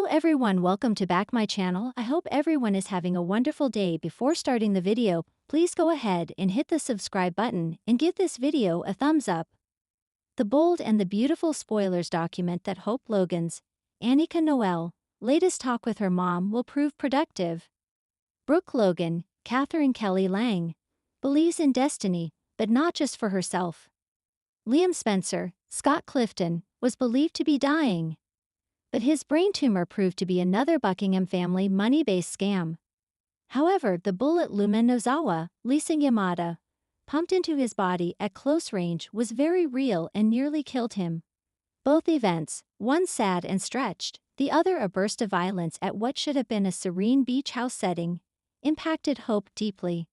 Hello everyone, welcome to back my channel. I hope everyone is having a wonderful day. Before starting the video, please go ahead and hit the subscribe button and give this video a thumbs up. The bold and the beautiful spoilers document that Hope Logan's, Annika Noel, latest talk with her mom will prove productive. Brooke Logan, Catherine Kelly Lang, believes in destiny, but not just for herself. Liam Spencer, Scott Clifton, was believed to be dying, but his brain tumor proved to be another Buckingham family money-based scam. However, the bullet Lumenozawa, Lisa Yamada, pumped into his body at close range was very real and nearly killed him. Both events, one sad and stretched, the other a burst of violence at what should have been a serene beach house setting, impacted Hope deeply.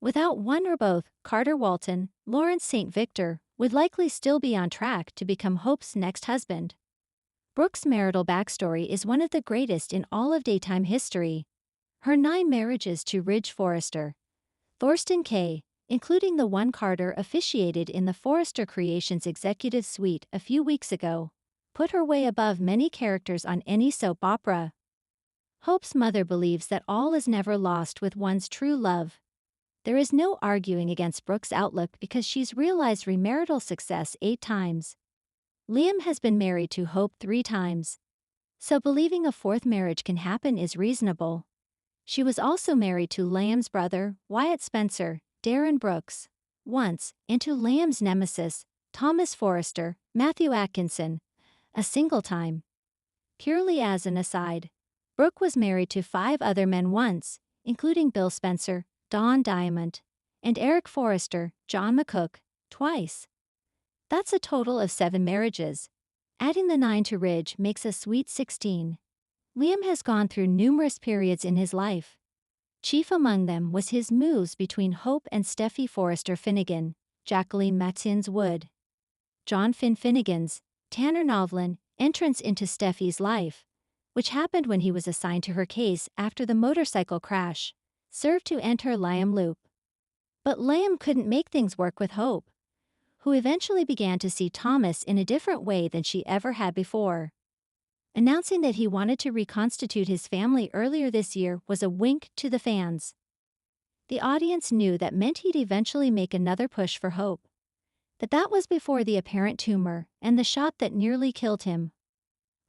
Without one or both, Carter Walton, Lawrence St. Victor, would likely still be on track to become Hope's next husband. Brooke's marital backstory is one of the greatest in all of daytime history. Her 9 marriages to Ridge Forrester, Thorsten Kaye, including the one Carter officiated in the Forrester Creations executive suite a few weeks ago, put her way above many characters on any soap opera. Hope's mother believes that all is never lost with one's true love. There is no arguing against Brooke's outlook because she's realized remarital success 8 times. Liam has been married to Hope 3 times, so believing a 4th marriage can happen is reasonable. She was also married to Liam's brother, Wyatt Spencer, Darren Brooks, once, and to Liam's nemesis, Thomas Forrester, Matthew Atkinson, a single time. Purely as an aside, Brooke was married to 5 other men once, including Bill Spencer, Don Diamond, and Eric Forrester, John McCook, twice. That's a total of 7 marriages. Adding the 9 to Ridge makes a sweet 16. Liam has gone through numerous periods in his life. Chief among them was his moves between Hope and Steffi Forrester Finnegan, Jacqueline Matsins Wood. John Finn Finnegan's, Tanner Novlin, entrance into Steffi's life, which happened when he was assigned to her case after the motorcycle crash, served to end her Liam loop. But Liam couldn't make things work with Hope, who eventually began to see Thomas in a different way than she ever had before. Announcing that he wanted to reconstitute his family earlier this year was a wink to the fans. The audience knew that meant he'd eventually make another push for Hope. But that was before the apparent tumor and the shot that nearly killed him.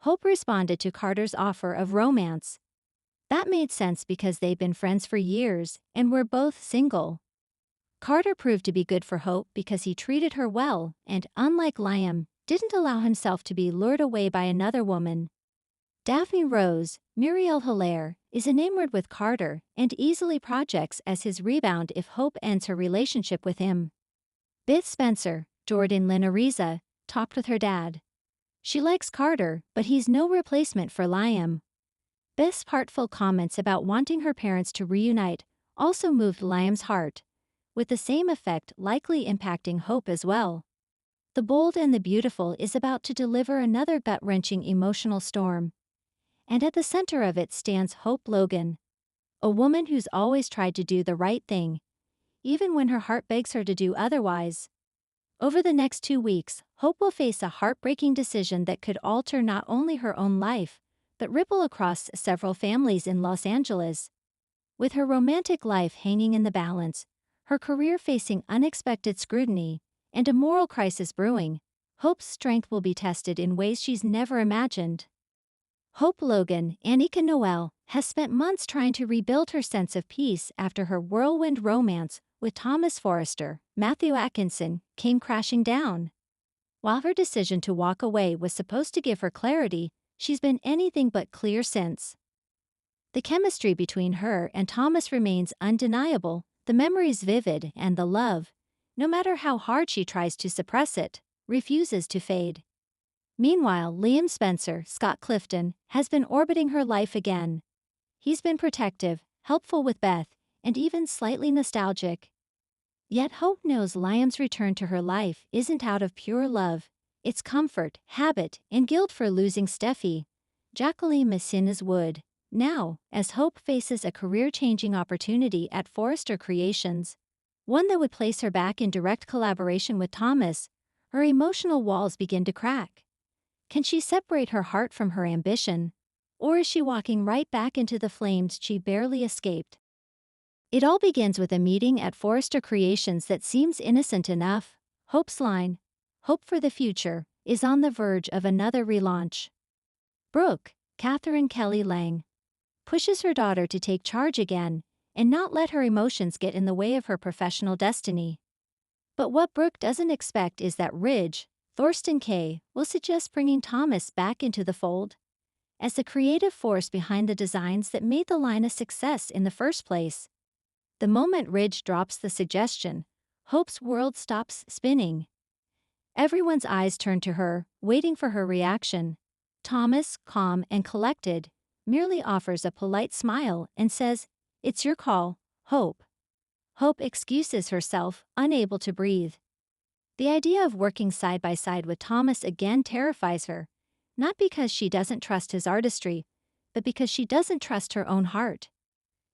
Hope responded to Carter's offer of romance. That made sense because they'd been friends for years and were both single. Carter proved to be good for Hope because he treated her well and, unlike Liam, didn't allow himself to be lured away by another woman. Daphne Rose, Muriel Hilaire, is enamored with Carter and easily projects as his rebound if Hope ends her relationship with him. Beth Spencer, Jordan Linariza, talked with her dad. She likes Carter, but he's no replacement for Liam. Beth's heartfelt comments about wanting her parents to reunite also moved Liam's heart, with the same effect likely impacting Hope as well. The Bold and the Beautiful is about to deliver another gut-wrenching emotional storm. And at the center of it stands Hope Logan, a woman who's always tried to do the right thing, even when her heart begs her to do otherwise. Over the next 2 weeks, Hope will face a heartbreaking decision that could alter not only her own life, but ripple across several families in Los Angeles. With her romantic life hanging in the balance, her career facing unexpected scrutiny, and a moral crisis brewing, Hope's strength will be tested in ways she's never imagined. Hope Logan, Annika Noel, has spent months trying to rebuild her sense of peace after her whirlwind romance with Thomas Forrester, Matthew Atkinson, came crashing down. While her decision to walk away was supposed to give her clarity, she's been anything but clear since. The chemistry between her and Thomas remains undeniable, the memories vivid, and the love, no matter how hard she tries to suppress it, refuses to fade. Meanwhile, Liam Spencer, Scott Clifton, has been orbiting her life again. He's been protective, helpful with Beth, and even slightly nostalgic. Yet Hope knows Liam's return to her life isn't out of pure love. It's comfort, habit, and guilt for losing Steffi, Jacqueline Matsins Wood. Now, as Hope faces a career-changing opportunity at Forrester Creations, one that would place her back in direct collaboration with Thomas, her emotional walls begin to crack. Can she separate her heart from her ambition? Or is she walking right back into the flames she barely escaped? It all begins with a meeting at Forrester Creations that seems innocent enough. Hope's line, "Hope for the future," is on the verge of another relaunch. Brooke, Catherine Kelly Lang, pushes her daughter to take charge again and not let her emotions get in the way of her professional destiny. But what Brooke doesn't expect is that Ridge, Thorsten Kaye, will suggest bringing Thomas back into the fold as the creative force behind the designs that made the line a success in the first place. The moment Ridge drops the suggestion, Hope's world stops spinning. Everyone's eyes turn to her, waiting for her reaction. Thomas, calm and collected, merely offers a polite smile and says, "It's your call, Hope." Hope excuses herself, unable to breathe. The idea of working side by side with Thomas again terrifies her, not because she doesn't trust his artistry, but because she doesn't trust her own heart.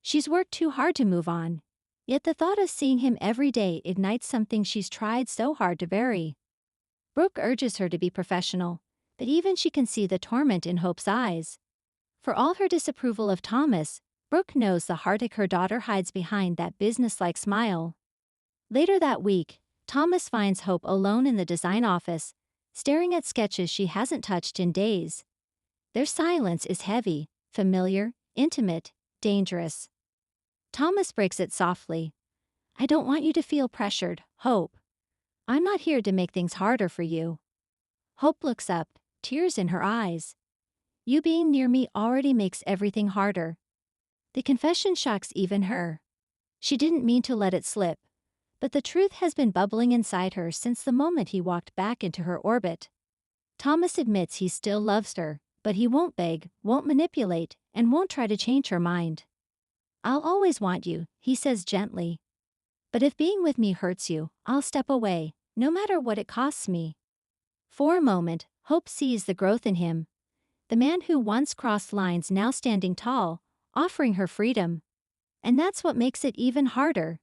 She's worked too hard to move on, yet the thought of seeing him every day ignites something she's tried so hard to bury. Brooke urges her to be professional, but even she can see the torment in Hope's eyes. For all her disapproval of Thomas, Brooke knows the heartache her daughter hides behind that businesslike smile. Later that week, Thomas finds Hope alone in the design office, staring at sketches she hasn't touched in days. Their silence is heavy, familiar, intimate, dangerous. Thomas breaks it softly. "I don't want you to feel pressured, Hope. I'm not here to make things harder for you." Hope looks up, tears in her eyes. "You being near me already makes everything harder." The confession shocks even her. She didn't mean to let it slip, but the truth has been bubbling inside her since the moment he walked back into her orbit. Thomas admits he still loves her, but he won't beg, won't manipulate, and won't try to change her mind. "I'll always want you," he says gently. "But if being with me hurts you, I'll step away, no matter what it costs me." For a moment, Hope sees the growth in him. The man who once crossed lines now standing tall, offering her freedom. And that's what makes it even harder.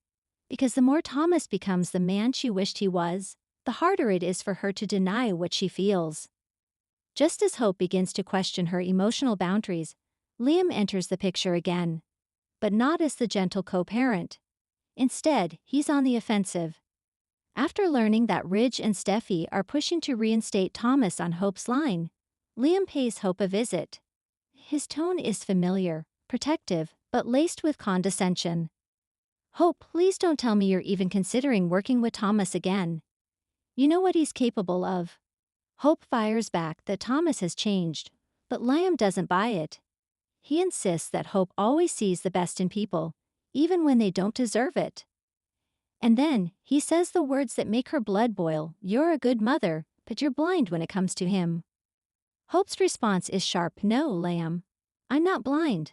Because the more Thomas becomes the man she wished he was, the harder it is for her to deny what she feels. Just as Hope begins to question her emotional boundaries, Liam enters the picture again. But not as the gentle co-parent. Instead, he's on the offensive. After learning that Ridge and Steffi are pushing to reinstate Thomas on Hope's line, Liam pays Hope a visit. His tone is familiar, protective, but laced with condescension. "Hope, please don't tell me you're even considering working with Thomas again. You know what he's capable of." Hope fires back that Thomas has changed, but Liam doesn't buy it. He insists that Hope always sees the best in people, even when they don't deserve it. And then, he says the words that make her blood boil: "You're a good mother, but you're blind when it comes to him." Hope's response is sharp: "No, Liam. I'm not blind.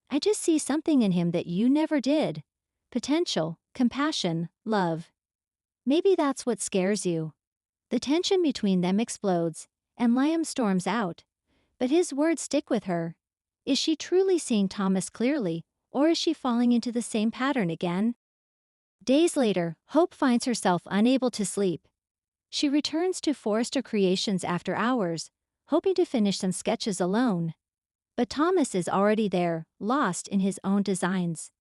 I just see something in him that you never did. Potential, compassion, love. Maybe that's what scares you." The tension between them explodes, and Liam storms out. But his words stick with her. Is she truly seeing Thomas clearly, or is she falling into the same pattern again? Days later, Hope finds herself unable to sleep. She returns to Forrester Creations after hours, hoping to finish some sketches alone. But Thomas is already there, lost in his own designs.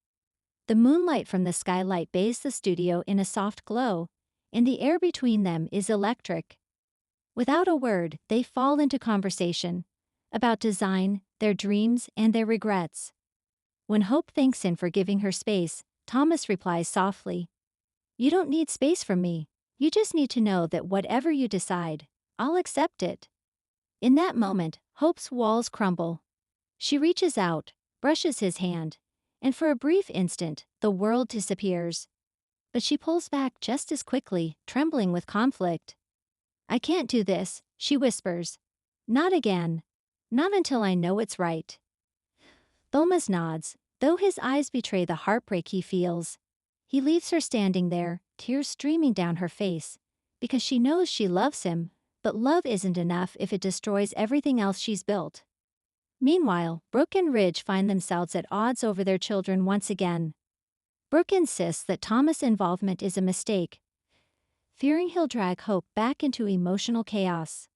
The moonlight from the skylight bathes the studio in a soft glow, and the air between them is electric. Without a word, they fall into conversation about design, their dreams, and their regrets. When Hope thanks him for giving her space, Thomas replies softly, "You don't need space from me. You just need to know that whatever you decide, I'll accept it." In that moment, Hope's walls crumble. She reaches out, brushes his hand, and for a brief instant, the world disappears. But she pulls back just as quickly, trembling with conflict. "I can't do this," she whispers. "Not again. Not until I know it's right." Thomas nods, though his eyes betray the heartbreak he feels. He leaves her standing there, tears streaming down her face, because she knows she loves him, but love isn't enough if it destroys everything else she's built. Meanwhile, Brooke and Ridge find themselves at odds over their children once again. Brooke insists that Thomas' involvement is a mistake, fearing he'll drag Hope back into emotional chaos.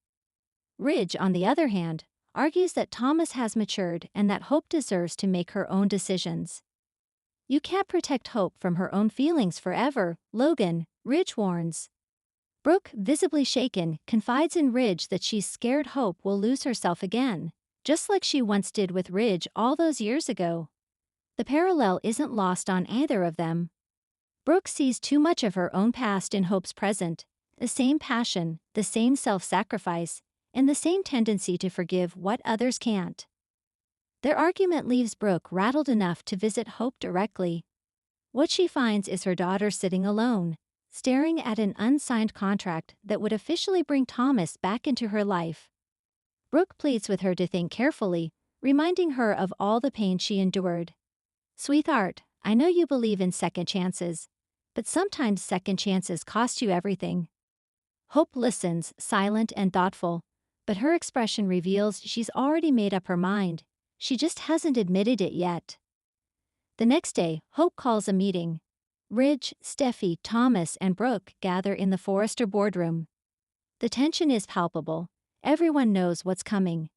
Ridge, on the other hand, argues that Thomas has matured and that Hope deserves to make her own decisions. You can't protect Hope from her own feelings forever, Logan, Ridge warns. Brooke, visibly shaken, confides in Ridge that she's scared Hope will lose herself again, just like she once did with Ridge all those years ago. The parallel isn't lost on either of them. Brooke sees too much of her own past in Hope's present, the same passion, the same self-sacrifice, and the same tendency to forgive what others can't. Their argument leaves Brooke rattled enough to visit Hope directly. What she finds is her daughter sitting alone, staring at an unsigned contract that would officially bring Thomas back into her life. Brooke pleads with her to think carefully, reminding her of all the pain she endured. "Sweetheart, I know you believe in second chances, but sometimes second chances cost you everything." Hope listens, silent and thoughtful, but her expression reveals she's already made up her mind. She just hasn't admitted it yet. The next day, Hope calls a meeting. Ridge, Steffi, Thomas, and Brooke gather in the Forrester boardroom. The tension is palpable. Everyone knows what's coming.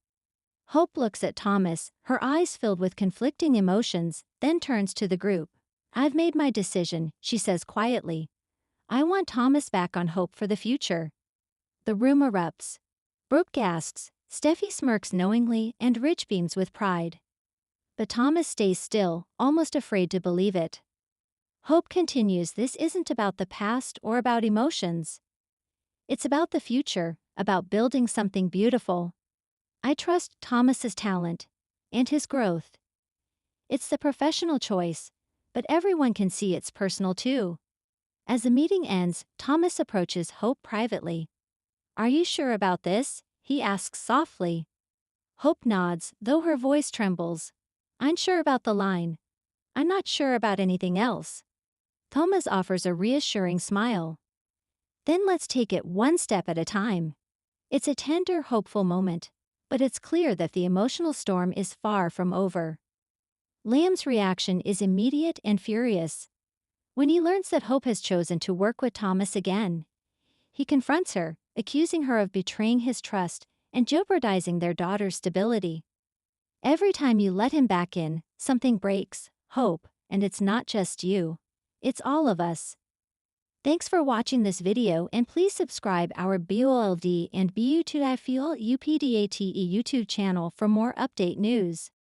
Hope looks at Thomas, her eyes filled with conflicting emotions, then turns to the group. "I've made my decision," she says quietly. "I want Thomas back on Hope for the future." The room erupts. Brooke gasps, Steffi smirks knowingly, and Ridge beams with pride. But Thomas stays still, almost afraid to believe it. Hope continues, "This isn't about the past or about emotions. It's about the future, about building something beautiful. I trust Thomas's talent and his growth. It's the professional choice, but everyone can see it's personal too." As the meeting ends, Thomas approaches Hope privately. "Are you sure about this?" he asks softly. Hope nods, though her voice trembles. "I'm sure about the line. I'm not sure about anything else." Thomas offers a reassuring smile. "Then let's take it one step at a time." It's a tender, hopeful moment, but it's clear that the emotional storm is far from over. Liam's reaction is immediate and furious. When he learns that Hope has chosen to work with Thomas again, he confronts her, accusing her of betraying his trust and jeopardizing their daughter's stability. "Every time you let him back in, something breaks, Hope, and it's not just you. It's all of us." Thanks for watching this video, and please subscribe our BOLD and BU2FUL UPDATE YouTube channel for more update news.